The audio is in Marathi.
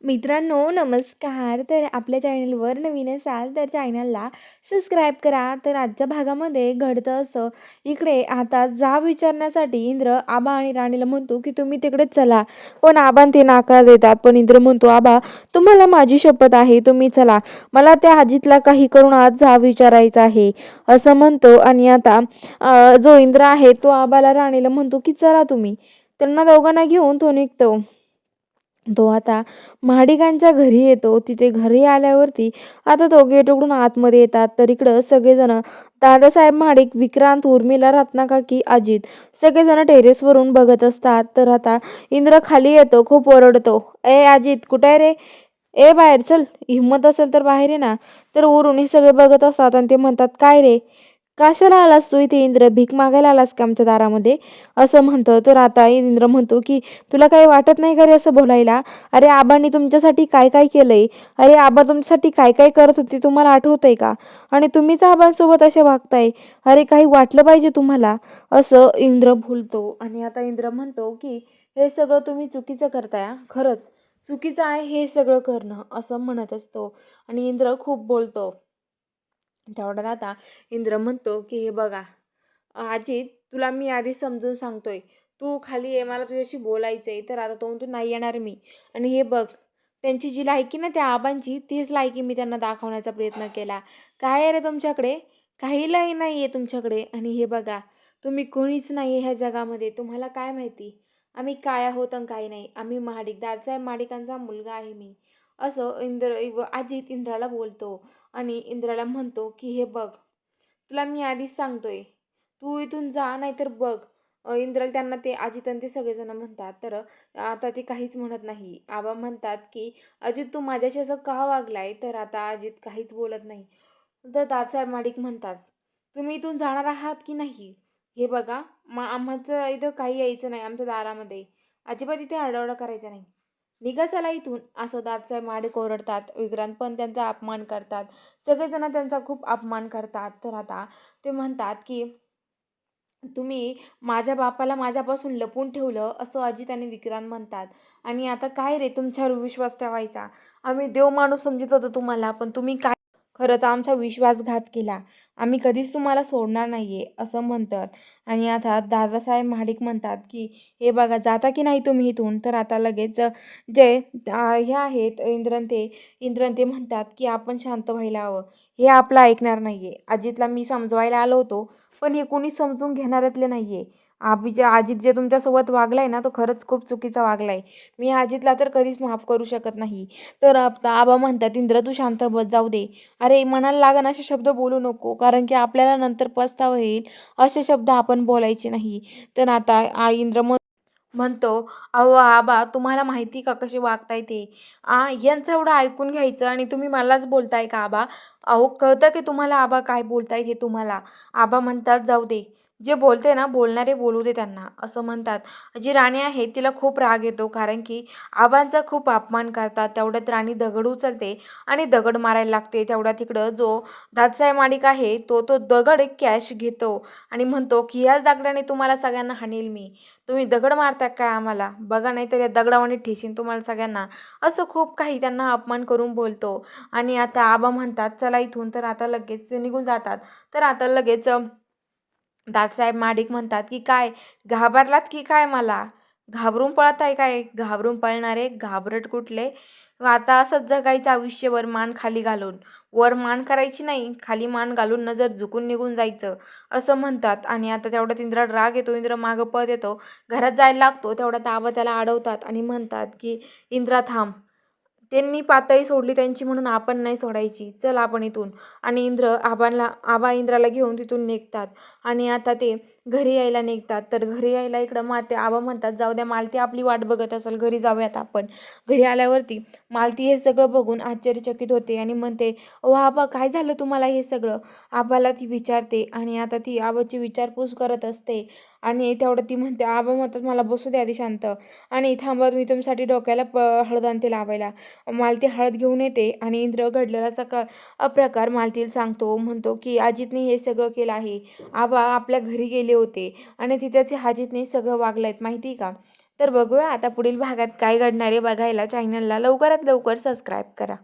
मित्रांनो नमस्कार. तर आपल्या चॅनलवर नवीन असाल तर चॅनलला सबस्क्राईब करा. तर आजच्या भागामध्ये घडतं असं, इकडे आता जाब विचारण्यासाठी इंद्र आबा आणि राणीला म्हणतो की तुम्ही तिकडेच चला. पण आबा ते नकार देतात. पण इंद्र म्हणतो, आबा तुम्हाला माझी शपथ आहे, तुम्ही चला, मला त्या हाजीतला काही करून आज जाब विचारायचा आहे असं म्हणतो. आणि आता जो इंद्र आहे तो आबाला राणीला म्हणतो की चला तुम्ही. त्यांना दोघांना घेऊन तो निघतो. तो आता महाडिकांच्या घरी येतो. तिथे घरी आल्यावरती आता तो गेट उघडून आतमध्ये येतात. तर इकडं सगळेजण, दादासाहेब महाडिक, विक्रांत, उर्मिला, रत्नाकाकी, अजित सगळेजण टेरेसवरून बघत असतात. तर आता इंद्र खाली येतो, खूप ओरडतो, ए अजित कुठे आहे रे, ए बाहेर चल, हिंमत असेल तर बाहेर ये ना. तर वरून हे सगळे बघत असतात आणि ते म्हणतात, काय रे, कशाला आलास तू इथे, इंद्र भीक मागायला आलास का आमच्या दारामध्ये, असं म्हणतं. तर आता इंद्र म्हणतो की तुला काही वाटत नाही का रे असं बोलायला, अरे आबांनी तुमच्यासाठी काय काय केलंय, अरे आबा तुमच्यासाठी काय काय करत होते तुम्हाला आठवतंय का, आणि तुम्हीच आबांसोबत असे वागताय, अरे काही वाटलं पाहिजे तुम्हाला, असं इंद्र बोलतो. आणि आता इंद्र म्हणतो की हे सगळं तुम्ही चुकीचं करताय हा. खरंच चुकीचं आहे हे सगळं करणं, असं म्हणत असतो. आणि इंद्र खूप बोलतो. तेवढ्यात आता इंद्र म्हणतो की हे बघा अजित, तुला मी आधी समजून सांगतोय, तू खाली ये, मला तुझ्याशी बोलायचंय. तर आता तो म्हणतो नाही येणार मी. आणि हे बघ, त्यांची जी लायकी ना त्या आबांची, तीच लायकी मी त्यांना दाखवण्याचा प्रयत्न केला. काय आहे रे तुमच्याकडे, काही लाई नाही आहे तुमच्याकडे. आणि हे बघा, तुम्ही कोणीच नाही आहे ह्या जगामध्ये, तुम्हाला काय माहिती आम्ही काय आहोत आणि काय नाही. आम्ही महाडिक, दादासाहेब महाडिकांचा मुलगा आहे मी, असं अजित इंद्राला बोलतो. आणि इंद्राला म्हणतो की हे बघ, तुला मी आधीच सांगतोय, तू इथून जा नाहीतर बघ. इंद्राला त्यांना ते अजित आणि ते सगळेजण म्हणतात. तर आता ते काहीच म्हणत नाही. आबा म्हणतात की अजित तू माझ्याशी असं का वागलाय. तर आता अजित काहीच बोलत नाही. तर दादासाहेब माडिक म्हणतात, तुम्ही इथून जाणार आहात की नाही, हे बघा, आम्हाचं इथं काही यायचं नाही आमच्या दारामध्ये, अजिबात इथे आरडाओरडा करायचा नाही, निघा चला इथून, असं दादासाहेब माडिक ओरडतात. विक्रांत पण त्यांचा अपमान करतात, सगळेजण त्यांचा खूप अपमान करतात. तर आता ते म्हणतात की तुम्ही माझ्या बापाला माझ्यापासून लपवून ठेवलं, असं अजित आणि विक्रांत म्हणतात. आणि आता काय रे तुमच्यावर विश्वास ठेवायचा, आम्ही देव माणूस समजत होतो तुम्हाला, पण तुम्ही काय खरंच आमचा विश्वासघात केला, आम्ही कधीच तुम्हाला सोडणार नाहीये, असं म्हणतात. आणि आता दादासाहेब महाडिक म्हणतात की हे बघा, जाता की नाही तुम्ही इथून. तर आता लगेच जे हे आहेत इंद्रन ते म्हणतात की आपण शांत व्हायला हवं, हे आपलं ऐकणार नाहीये. अजितला मी समजवायला आलो होतो, पण हे कोणी समजून घेणाऱ्यातले नाहीये. अजित जे तुमच्यासोबत वागलाय ना, तो खरंच खूप चुकीचा वागलाय, मी अजितला तर कधीच माफ करू शकत नाही. तर आता आबा म्हणतात, इंद्र तू शांत बस, जाऊ दे, अरे मनाला लागण असे शब्द बोलू नको, कारण की आपल्याला नंतर पस्तावा येईल, असे शब्द आपण बोलायचे नाही. तर आता इंद्र म्हणतो, अहो आबा तुम्हाला माहिती का कसे वागताय ते, यांचं एवढं ऐकून घ्यायचं आणि तुम्ही मलाच बोलताय का आबा, अहो कळतं की तुम्हाला आबा काय बोलताय ते तुम्हाला. आबा म्हणतात, जाऊ दे, जे बोलते ना बोलणारे बोलू दे त्यांना, असं म्हणतात. जी राणी आहे तिला खूप राग येतो, कारण की आबांचा खूप अपमान करतात. तेवढ्यात राणी दगड उचलते आणि दगड मारायला लागते. तेवढ्या तिकडं जो दादासाहेब माडिक आहे तो दगड एक कॅश घेतो आणि म्हणतो की याच दगडाने तुम्हाला सगळ्यांना हाणेल मी, तुम्ही दगड मारता काय आम्हाला, बघा नाही तर या दगडावाने ठेशीन तुम्हाला सगळ्यांना, असं खूप काही त्यांना अपमान करून बोलतो. आणि आता आबा म्हणतात चला इथून. तर आता लगेच ते निघून जातात. तर आता लगेच दादासाहेब माडिक म्हणतात की काय घाबरलात की काय, मला घाबरून पळत आहे काय, घाबरून पळणारे घाबरट कुठले, आता असंच जगायचं आयुष्यभर मान खाली घालून, वर मान करायची नाही, खाली मान घालून नजर झुकून निघून जायचं, असं म्हणतात. आणि आता तेवढ्यात इंद्राला राग येतो, इंद्र मागं पळत येतो, घरात जायला लागतो. तेवढ्यात आबा त्याला अडवतात आणि म्हणतात की इंद्रा थांब, त्यांनी पातळी सोडली त्यांची म्हणून आपण नाही सोडायची, चल आपण इथून. आणि आबा इंद्राला घेऊन तिथून निघतात. आणि आता ते घरी यायला निघतात. तर घरी यायला इकडं माते आबा म्हणतात, जाऊ द्या, मालती आपली वाट बघत असेल, घरी जाऊयात आपण. घरी आल्यावरती मालती हे सगळं बघून आश्चर्यचकित होते आणि म्हणते, ओ आबा काय झालं तुम्हाला हे सगळं, आबाला ती विचारते. आणि आता ती आबाची विचारपूस करत असते. आणि तेवढं ती म्हणते, आबा म्हणतात मला बसू द्या आधी शांत, आणि थांबा मी तुमच्यासाठी डोक्याला हळद आणते लावायला. मालती हळद घेऊन येते आणि इंद्र घडलेला सगळा प्रकार मालतीला सांगतो. म्हणतो की अजितने हे सगळं केलं आहे, आबा आपल्या घरी गेले होते आणि तिथेचे अजितने सगळं वागलं आहेत माहिती का, तर बघूया आता पुढील भागात काय घडणार आहे बघायला चॅनलला लवकरात लवकर सबस्क्राईब करा.